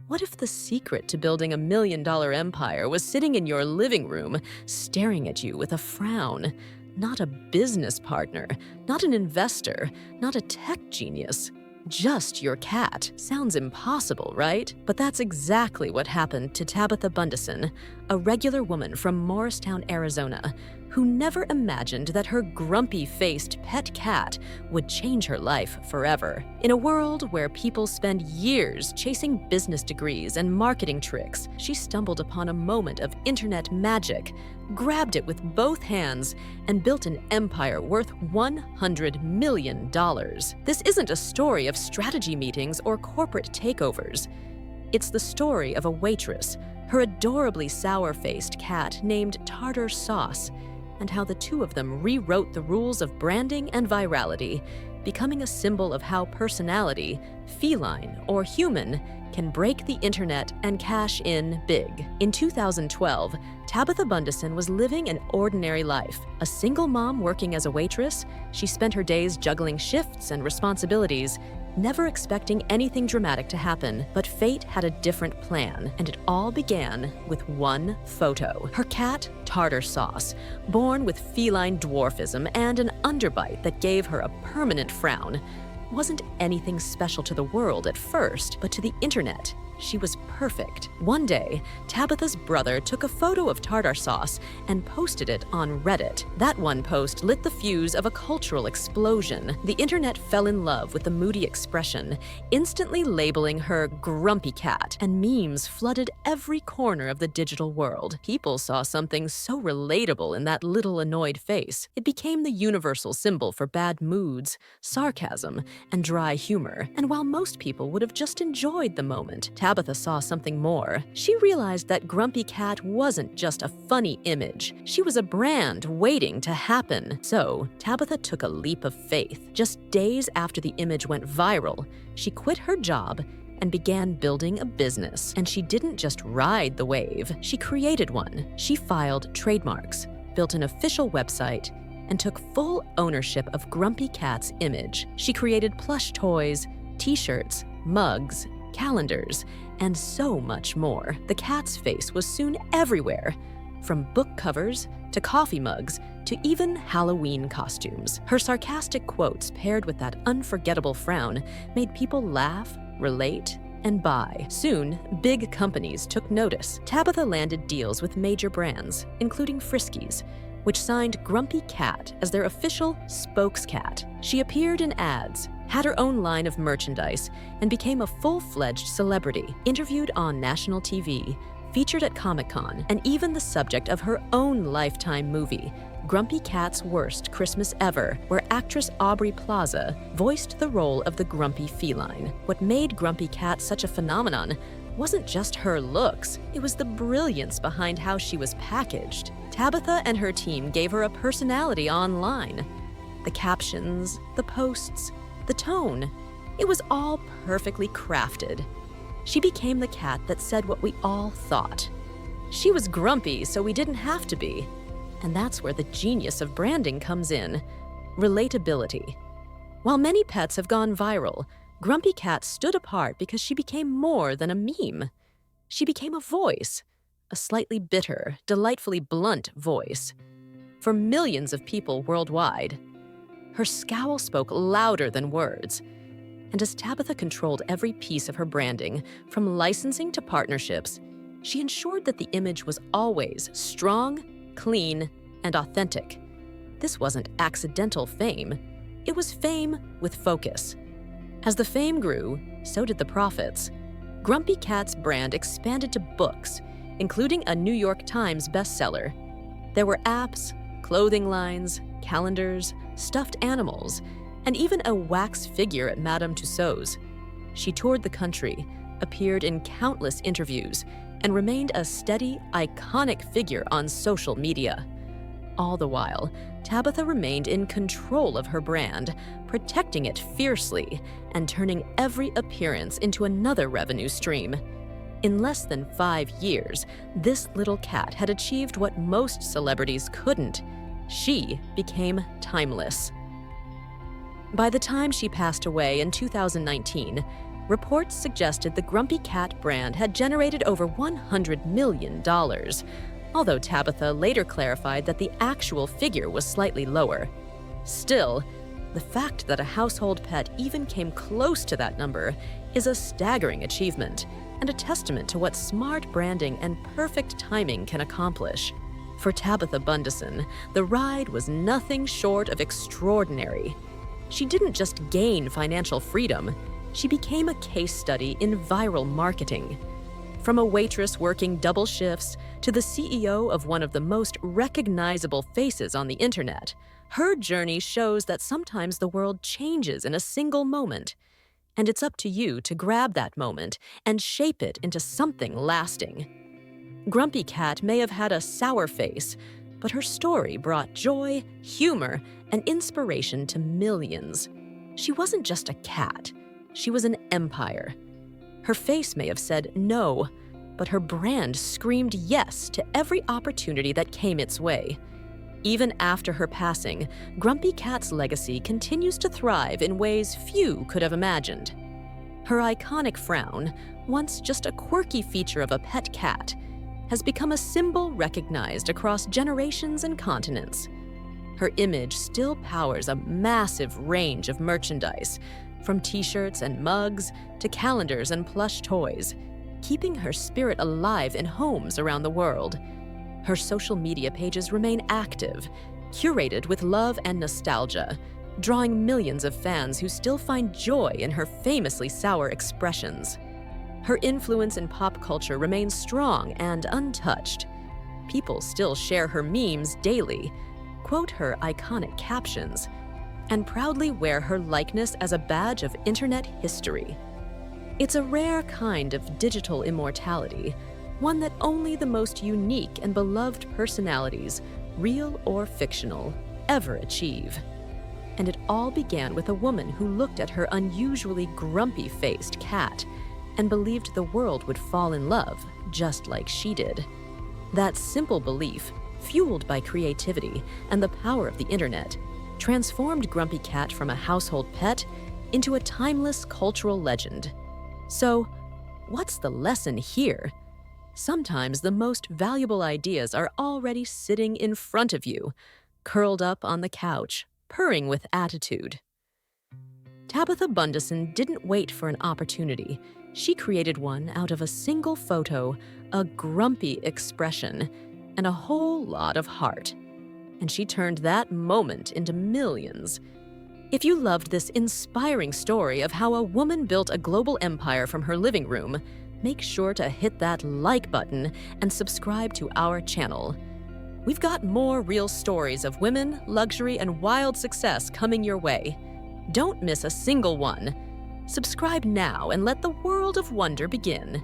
What if the secret to building $1 million empire was sitting in your living room, staring at you with a frown? Not a business partner, not an investor, not a tech genius. Just your cat. Sounds impossible, right? But that's exactly what happened to Tabatha Bundesen, a regular woman from Morristown, Arizona, who never imagined that her grumpy-faced pet cat would change her life forever. In a world where people spend years chasing business degrees and marketing tricks, she stumbled upon a moment of internet magic, grabbed it with both hands, and built an empire worth $100 million. This isn't a story of strategy meetings or corporate takeovers. It's the story of a waitress, her adorably sour-faced cat named Tardar Sauce, and how the two of them rewrote the rules of branding and virality, becoming a symbol of how personality, feline or human, can break the internet and cash in big. In 2012, Tabatha Bundesen was living an ordinary life. A single mom working as a waitress, she spent her days juggling shifts and responsibilities, never expecting anything dramatic to happen. But fate had a different plan, and it all began with one photo. Her cat, Tardar Sauce, born with feline dwarfism and an underbite that gave her a permanent frown, wasn't anything special to the world at first, but to the internet, she was perfect. One day, Tabatha's brother took a photo of Tardar Sauce and posted it on Reddit. That one post lit the fuse of a cultural explosion. The internet fell in love with the moody expression, instantly labeling her grumpy cat, and memes flooded every corner of the digital world. People saw something so relatable in that little annoyed face. It became the universal symbol for bad moods, sarcasm, and dry humor. And while most people would have just enjoyed the moment, Tabatha saw something more. She realized that Grumpy Cat wasn't just a funny image. She was a brand waiting to happen. So, Tabatha took a leap of faith. Just days after the image went viral, she quit her job and began building a business. And she didn't just ride the wave, she created one. She filed trademarks, built an official website, and took full ownership of Grumpy Cat's image. She created plush toys, t-shirts, mugs, calendars, and so much more. The cat's face was soon everywhere, from book covers to coffee mugs to even Halloween costumes. Her sarcastic quotes paired with that unforgettable frown made people laugh, relate, and buy. Soon, big companies took notice. Tabatha landed deals with major brands, including Friskies, which signed Grumpy Cat as their official spokescat. She appeared in ads, had her own line of merchandise, and became a full-fledged celebrity, interviewed on national TV, featured at Comic-Con, and even the subject of her own Lifetime movie, Grumpy Cat's Worst Christmas Ever, where actress Aubrey Plaza voiced the role of the grumpy feline. What made Grumpy Cat such a phenomenon wasn't just her looks, it was the brilliance behind how she was packaged. Tabatha and her team gave her a personality online. The captions, the posts, the tone, it was all perfectly crafted. She became the cat that said what we all thought. She was grumpy, so we didn't have to be. And that's where the genius of branding comes in: relatability. While many pets have gone viral, Grumpy Cat stood apart because she became more than a meme. She became a voice, a slightly bitter, delightfully blunt voice, for millions of people worldwide. Her scowl spoke louder than words. And as Tabatha controlled every piece of her branding, from licensing to partnerships, she ensured that the image was always strong, clean, and authentic. This wasn't accidental fame. It was fame with focus. As the fame grew, so did the profits. Grumpy Cat's brand expanded to books, including a New York Times bestseller. There were apps, clothing lines, calendars, stuffed animals, and even a wax figure at Madame Tussauds. She toured the country, appeared in countless interviews, and remained a steady, iconic figure on social media. All the while, Tabatha remained in control of her brand, protecting it fiercely and turning every appearance into another revenue stream. In less than 5 years, this little cat had achieved what most celebrities couldn't. She became timeless. By the time she passed away in 2019, Reports suggested the Grumpy Cat brand had generated over $100 million, although Tabatha later clarified that the actual figure was slightly lower. Still, the fact that a household pet even came close to that number is a staggering achievement and a testament to what smart branding and perfect timing can accomplish. For Tabatha Bundesen, the ride was nothing short of extraordinary. She didn't just gain financial freedom, she became a case study in viral marketing. From a waitress working double shifts to the CEO of one of the most recognizable faces on the internet, her journey shows that sometimes the world changes in a single moment, and it's up to you to grab that moment and shape it into something lasting. Grumpy Cat may have had a sour face, but her story brought joy, humor, and inspiration to millions. She wasn't just a cat, she was an empire. Her face may have said no, but her brand screamed yes to every opportunity that came its way. Even after her passing, Grumpy Cat's legacy continues to thrive in ways few could have imagined. Her iconic frown, once just a quirky feature of a pet cat, has become a symbol recognized across generations and continents. Her image still powers a massive range of merchandise, from t-shirts and mugs to calendars and plush toys, keeping her spirit alive in homes around the world. Her social media pages remain active, curated with love and nostalgia, drawing millions of fans who still find joy in her famously sour expressions. Her influence in pop culture remains strong and untouched. People still share her memes daily, quote her iconic captions, and proudly wear her likeness as a badge of internet history. It's a rare kind of digital immortality, one that only the most unique and beloved personalities, real or fictional, ever achieve. And it all began with a woman who looked at her unusually grumpy-faced cat and believed the world would fall in love just like she did. That simple belief, fueled by creativity and the power of the internet, transformed Grumpy Cat from a household pet into a timeless cultural legend. So, what's the lesson here? Sometimes the most valuable ideas are already sitting in front of you, curled up on the couch, purring with attitude. Tabatha Bundesen didn't wait for an opportunity. She created one out of a single photo, a grumpy expression, and a whole lot of heart. And she turned that moment into millions. If you loved this inspiring story of how a woman built a global empire from her living room, make sure to hit that like button and subscribe to our channel. We've got more real stories of women, luxury, and wild success coming your way. Don't miss a single one. Subscribe now and let the world of wonder begin.